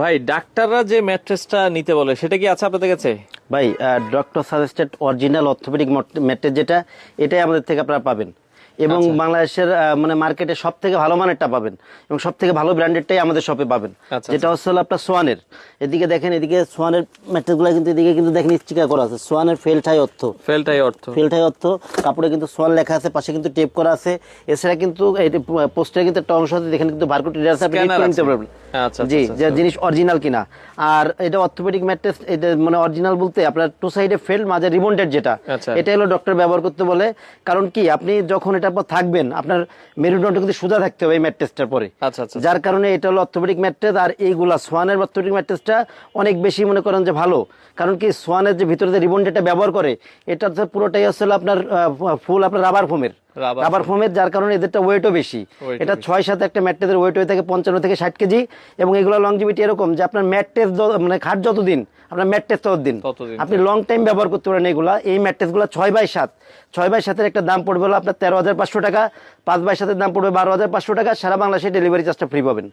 ভাই ডাক্তাররা যে ম্যাট্রেসটা নিতে বলে সেটা কি আছে আপনাদের কাছে? ভাই doctor suggested original orthopaedic mattress যেটা, এটাই আমাদের থেকে আপনারা পাবেন এবং বাংলাদেশের মানে মার্কেটে সব থেকে ভালো মানেরটা পাবেন এবং সব থেকে ভালো ব্র্যান্ডেডটাই আমাদের শপে পাবেন। যেটা হচ্ছে হলো আপনার সোয়ানের। এদিকে দেখেন, এদিকে সোয়ানের ম্যাট্রেসগুলো কিন্তু এদিকে কিন্তু দেখেন স্টিকার করা আছে সোয়ানের ফেলঠাই অর্থ কাপড়ে কিন্তু সোয়ান লেখা আছে, পাশে কিন্তু টেপ করা আছে। এছাড়া কিন্তু এই পোস্টারে কিন্তু একটা অংশ আছে, দেখেন কিন্তু বারকোড রিডার আছে, আপনি নিতে পারবেন জি যে জিনিস অরিজিনাল কিনা। আর এটা অর্থোপেডিক ম্যাট্রেস, এটা মানে অরিজিনাল বলতে আপনার টু সাইডে ফেল্ড, মাঝে রিবন্ডেড যেটা, এটা হলো ডক্টর ব্যবহার করতে বলে। কারণ কি আপনি যখন এটা পর থাকবেন আপনার মেরুদণ্ড কিন্তু সোজা থাকতে হবে এই ম্যাট্রেসটার পরে। যার কারণে এটা হলো অর্থোপেডিক ম্যাট্রেস। আর এইগুলা সোয়ানের অর্থোপেডিক ম্যাট্রেসটা অনেক বেশি মনে করেন যে ভালো, কারণ কি সোয়ানের যে ভিতরে যে রিবন্ডেডটা ব্যবহার করে এটা পুরোটাই হচ্ছে আপনার ফুল আপনার রাবার ফোমের, যার কারণে এদেরটা ওয়েটও বেশি। এটা 6-7 একটা ম্যাট্রেসের ওয়েট হয়ে থাকে 55 থেকে 60 কেজি। এবং এগুলো লংজিভিটি এরকম যে আপনার ম্যাট্রেস মানে খাট যতদিন আপনার ম্যাট্রেস ততদিন আপনি লং টাইম ব্যবহার করতে পারেন। এগুলা এই ম্যাট্রেসগুলো 6x7 একটা দাম পড়বে হলো আপনার 13,500 টাকা, 5x7 দাম পড়বে 12,500 টাকা। সারা বাংলাদেশে ডেলিভারি চার্জটা ফ্রি পাবেন।